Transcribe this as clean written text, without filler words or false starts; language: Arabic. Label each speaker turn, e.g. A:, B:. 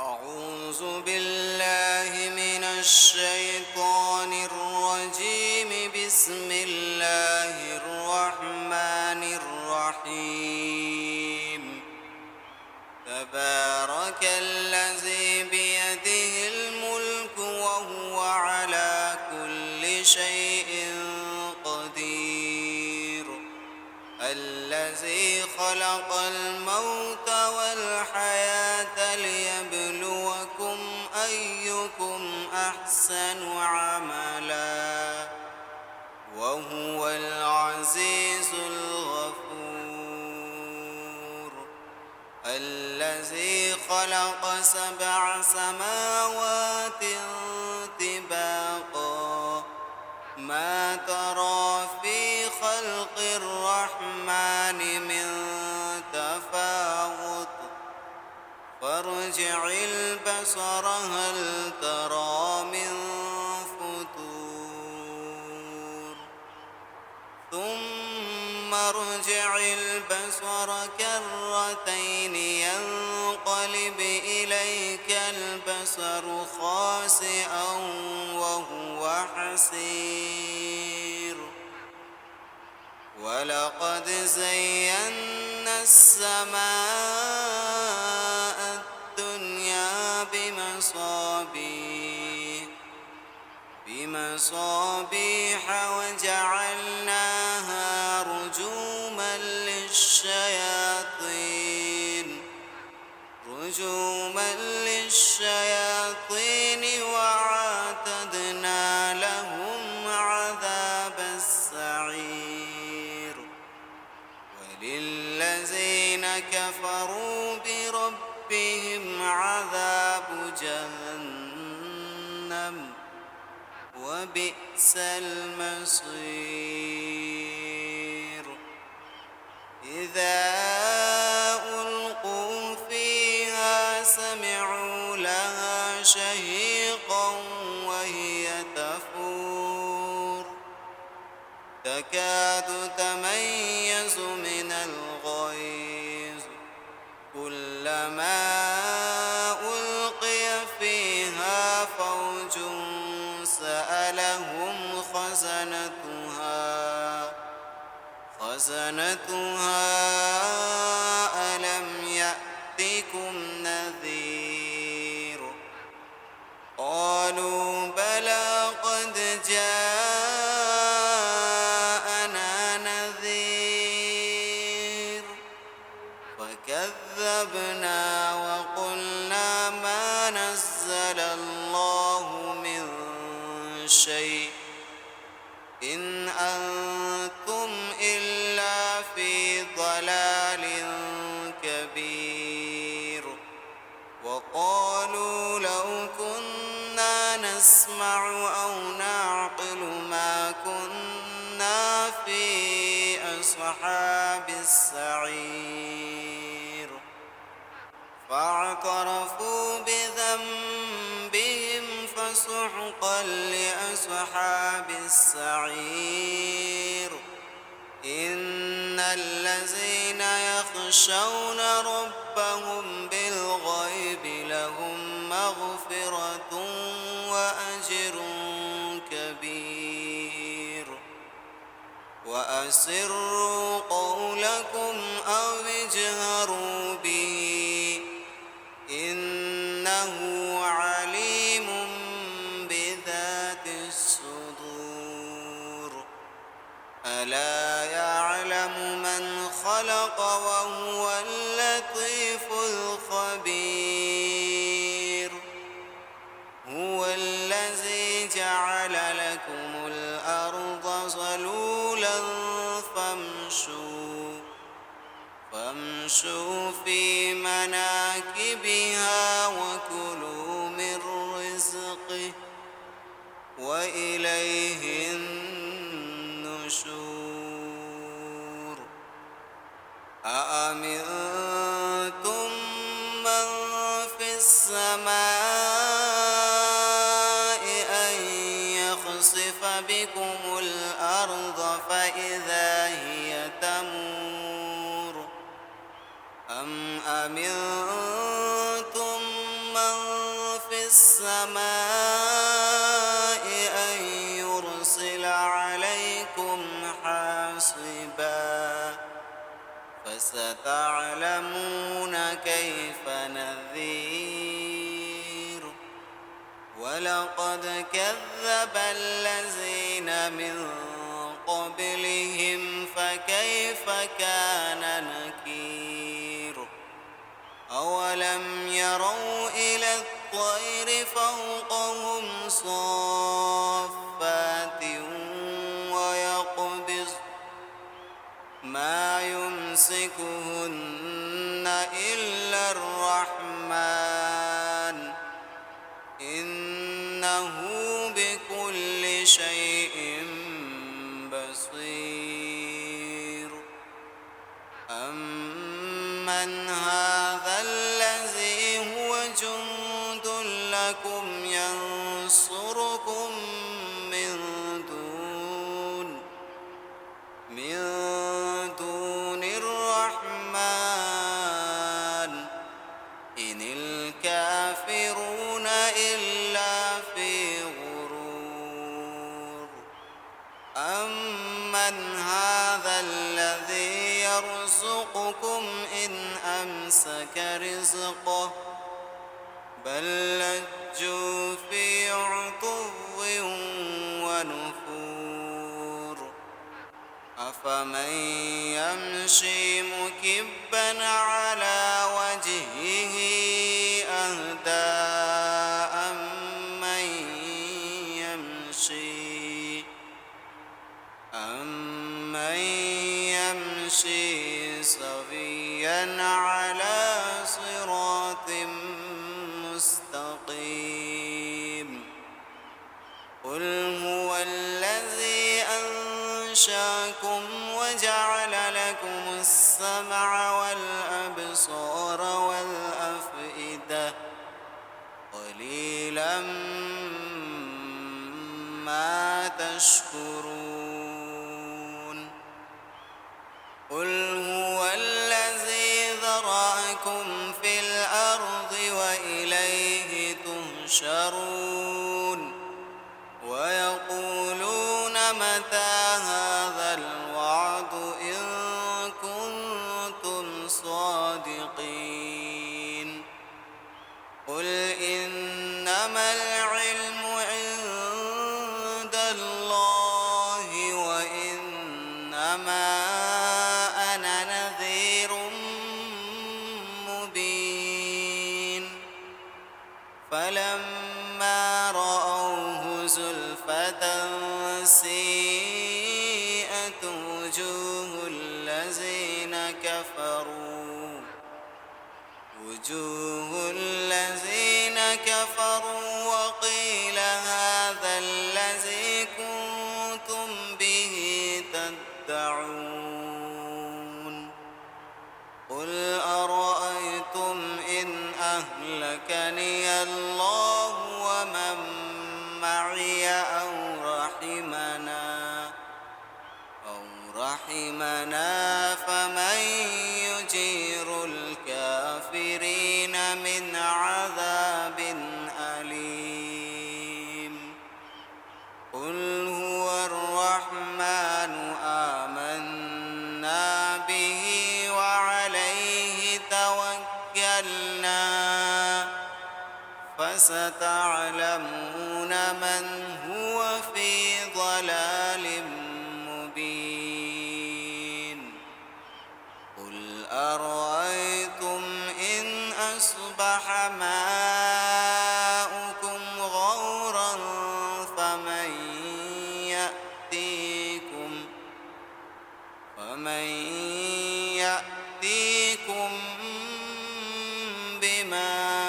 A: أعوذ بالله من الشيطان الرجيم. بسم الله الرحمن الرحيم. تبارك الذي بيده الملك وهو على كل شيء قدير. الذي خلق الموت والحياة ليبلوكم أيكم أحسن عملا وهو العزيز الغفور. الذي خلق 7 سماوات طباقا ما ترى في خلق الرحمن من تفاوت فارجع البصر هل ترى من فطور ثم ارجع البصر كرتين ينقلب إليك البصر خاسئا وهو حسير. ولقد زينا السماء الدنيا بمصابيح وجعلناها رجوما للشياطين وأعتدنا لهم عذاب السعير. وللذين كفروا بربهم عذاب جهنم وبئس المصير. إذا ألقوا فيها سمعوا لها شهيقا وهي تفور تكاد تميز من الغيظ كلما ألقي فيها فوج سألهم خزنتها ألم يأتكم نذير. قالوا بلى قد جاءنا نذير فكذبنا وقلنا ما نزل الله من شيء إن أنتم إلا في ضلال كبير. وقالوا لو كنا نسمع أو نعقل ما كنا في أصحاب السعير. فاعترفوا بذنبهم فسحقا لأصحاب السعير. إن الذين يخشون ربهم بالغيب لهم مغفرة وأجر كبير. وأسروا قولكم أو اجهروا به إنه عليم بذات الصدور. ألا يعلم من خلق وهو اللطيف الخبير. هو الذي جعل لكم الأرض ظلولا فامشوا في مناكبها وكلوا من رزقه وإليه النشور. أأمنتم من في السماء أن يخسف بكم الأرض فإذا هي تمور أم أمنتم من فستعلمون كيف نذير ولقد كذب الذين من قبلهم فكيف كان نكير أولم يروا إلى الطير فوقهم صافات ويقبض ما يمسكهن إلا الرحمن إنه بكل شيء بصير أمن هذا الذي هو جند لكم ينصركم من دون الرحمن إن الكافرون إلا في غرور أمن هذا الذي يرزقكم إن أمسك رزقه بل لجوا في عتو ونفور أفمن يمشي مكبا على وجهه أهدى أمن يمشي سويا على صراط مستقيم قل هو الذي أنشأكم وجعل لكم السمع والأبصار والأفئدة قليلا ما تشكرون قل هو الذي ذرأكم في الأرض وإليه تحشرون ويقولون متى هذا الوعد إن كنتم صادقين قل إنما العلم عند الله وإنما أنا نذير مبين فلما رأوه زلفة سيئت وجوه الذين كفروا وقيل هذا الذي كنتم به تدعون قل أرأيتم إن أهلكني الله ومن معي أو رحمنا فمن يجير الكافرين من عذاب أليم قل هو الرحمن آمنا به وعليه توكلنا فستعلمون من هو في ضلال مبين قل أرأيتم إن أصبح ماؤكم غورا فمن يأتيكم بماء